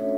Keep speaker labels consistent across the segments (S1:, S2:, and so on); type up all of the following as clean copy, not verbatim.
S1: Hi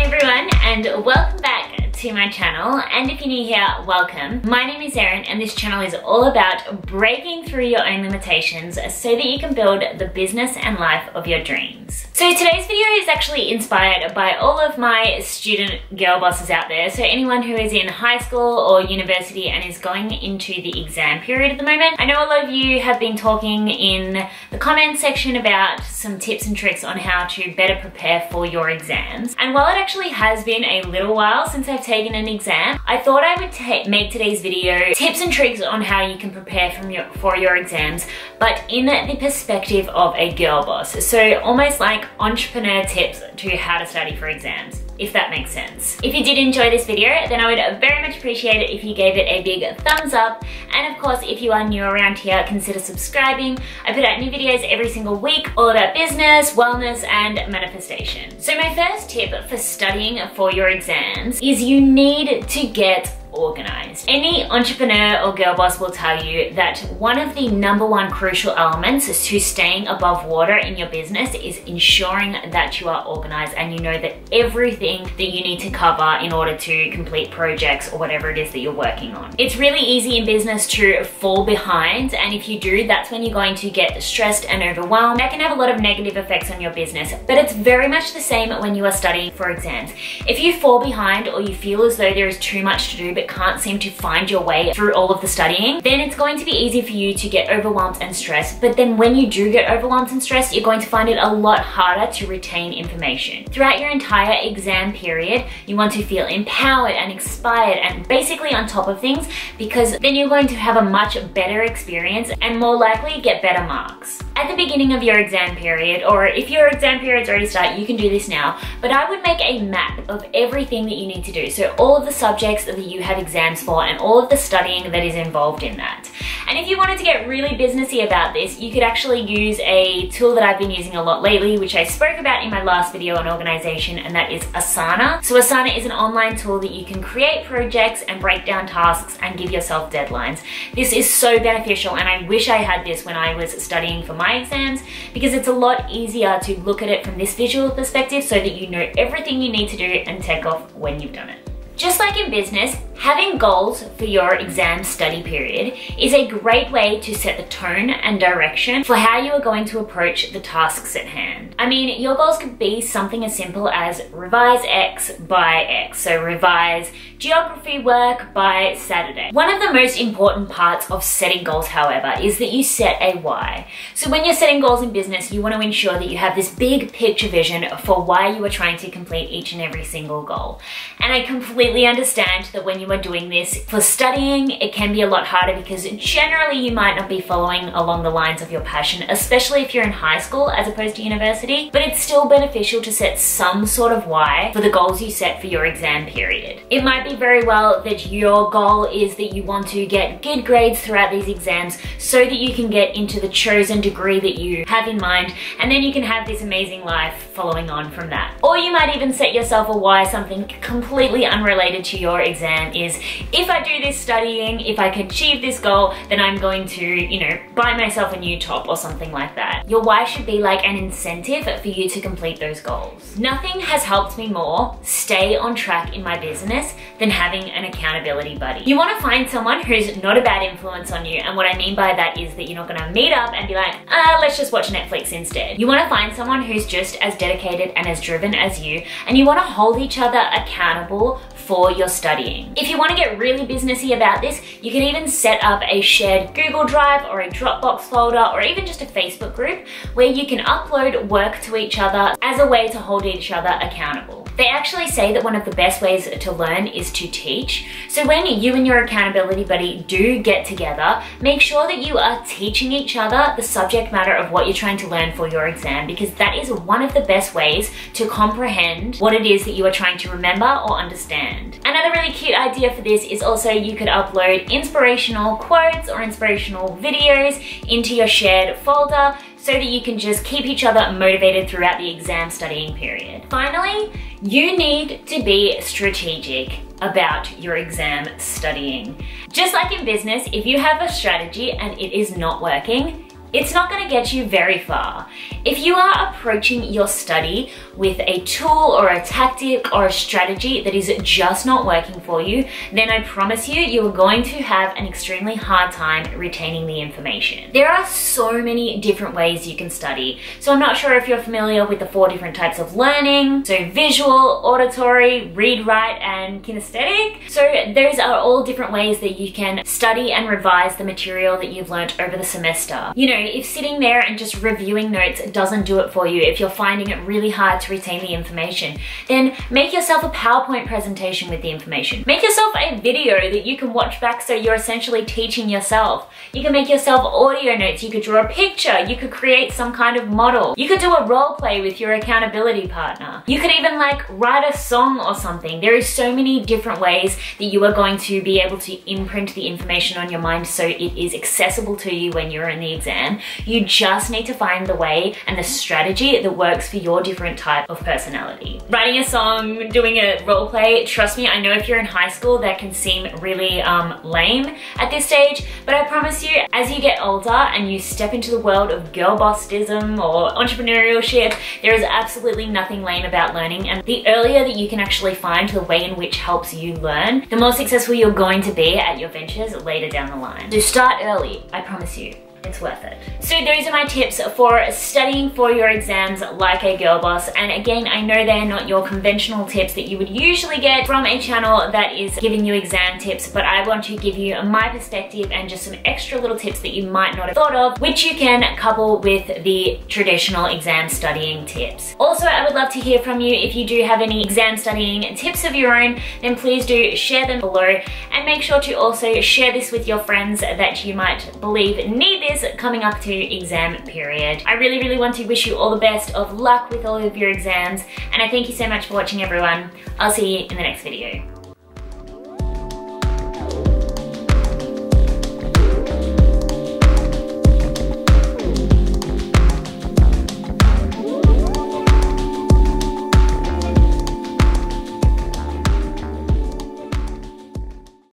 S1: everyone, and welcome back to my channel. And if you're new here, welcome. My name is Erin, and this channel is all about breaking through your own limitations so that you can build the business and life of your dreams. So today's video is actually inspired by all of my student girl bosses out there. So anyone who is in high school or university and is going into the exam period at the moment. I know a lot of you have been talking in the comment section about some tips and tricks on how to better prepare for your exams. And while it actually has been a little while since I've taken an exam, I thought I would make today's video tips and tricks on how you can prepare for your exams, but in the perspective of a girl boss. So almost like entrepreneur tips to how to study for exams, if that makes sense. If you did enjoy this video, then I would very much appreciate it if you gave it a big thumbs up. And of course, if you are new around here, consider subscribing. I put out new videos every single week, all about business, wellness, and manifestation. So my first tip for studying for your exams is you need to get organized. Any entrepreneur or girl boss will tell you that one of the #1 crucial elements to staying above water in your business is ensuring that you are organized and you know that everything that you need to cover in order to complete projects or whatever it is that you're working on. It's really easy in business to fall behind, and if you do, that's when you're going to get stressed and overwhelmed. That can have a lot of negative effects on your business, but it's very much the same when you are studying for exams. If you fall behind or you feel as though there is too much to do but can't seem to find your way through all of the studying, then it's going to be easy for you to get overwhelmed and stressed. But then when you do get overwhelmed and stressed, you're going to find it a lot harder to retain information. Throughout your entire exam period, you want to feel empowered and inspired and basically on top of things, because then you're going to have a much better experience and more likely get better marks. At the beginning of your exam period, or if your exam period's already started, you can do this now, but I would make a map of everything that you need to do. So all of the subjects that you have exams for and all of the studying that is involved in that. And if you wanted to get really businessy about this, you could actually use a tool that I've been using a lot lately, which I spoke about in my last video on organization, and that is Asana. So Asana is an online tool that you can create projects and break down tasks and give yourself deadlines. This is so beneficial, and I wish I had this when I was studying for my exams, because it's a lot easier to look at it from this visual perspective so that you know everything you need to do and take off when you've done it. Just like in business, having goals for your exam study period is a great way to set the tone and direction for how you are going to approach the tasks at hand. I mean, your goals could be something as simple as revise X by X, so revise geography work by Saturday. One of the most important parts of setting goals, however, is that you set a why. So when you're setting goals in business, you want to ensure that you have this big picture vision for why you are trying to complete each and every single goal. And I completely understand that when you are doing this for studying, it can be a lot harder because generally you might not be following along the lines of your passion, especially if you're in high school as opposed to university, but it's still beneficial to set some sort of why for the goals you set for your exam period. It might be very well that your goal is that you want to get good grades throughout these exams so that you can get into the chosen degree that you have in mind, and then you can have this amazing life following on from that. Or you might even set yourself a why, something completely unrelated to your exam is, if I do this studying, if I can achieve this goal, then I'm going to, you know, buy myself a new top or something like that. Your why should be like an incentive for you to complete those goals. Nothing has helped me more stay on track in my business than having an accountability buddy. You want to find someone who's not a bad influence on you, and what I mean by that is that you're not going to meet up and be like, let's just watch Netflix instead. You want to find someone who's just as dedicated and as driven as you, and you want to hold each other accountable for your studying. If you want to get really businessy about this, you can even set up a shared Google Drive or a Dropbox folder, or even just a Facebook group where you can upload work to each other as a way to hold each other accountable. They actually say that one of the best ways to learn is to teach. So when you and your accountability buddy do get together, make sure that you are teaching each other the subject matter of what you're trying to learn for your exam, because that is one of the best ways to comprehend what it is that you are trying to remember or understand. Another really cute idea for this is also you could upload inspirational quotes or inspirational videos into your shared folder so that you can just keep each other motivated throughout the exam studying period. Finally, you need to be strategic about your exam studying. Just like in business, if you have a strategy and it is not working, it's not going to get you very far. If you are approaching your study with a tool or a tactic or a strategy that is just not working for you, then I promise you, you are going to have an extremely hard time retaining the information. There are so many different ways you can study. So I'm not sure if you're familiar with the 4 different types of learning. So visual, auditory, read, write, and kinesthetic. So those are all different ways that you can study and revise the material that you've learned over the semester. You know, if sitting there and just reviewing notes doesn't do it for you, if you're finding it really hard to retain the information, then make yourself a PowerPoint presentation with the information. Make yourself a video that you can watch back, so you're essentially teaching yourself. You can make yourself audio notes, you could draw a picture, you could create some kind of model. You could do a role play with your accountability partner. You could even like write a song or something. There is so many different ways that you are going to be able to imprint the information on your mind so it is accessible to you when you're in the exam. You just need to find the way and the strategy that works for your different type of personality. Writing a song, doing a role play, trust me, I know if you're in high school that can seem really lame at this stage, but I promise you, as you get older and you step into the world of girlbossism or entrepreneurship, there is absolutely nothing lame about learning, and the earlier that you can actually find the way in which helps you learn, the more successful you're going to be at your ventures later down the line. So start early, I promise you. It's worth it. So those are my tips for studying for your exams like a girl boss. And again, I know they're not your conventional tips that you would usually get from a channel that is giving you exam tips, but I want to give you my perspective and just some extra little tips that you might not have thought of, which you can couple with the traditional exam studying tips. Also, I would love to hear from you. If you do have any exam studying tips of your own, then please do share them below, and make sure to also share this with your friends that you might believe need this coming up to exam period. I really want to wish you all the best of luck with all of your exams, and I thank you so much for watching, everyone. I'll see you in the next video.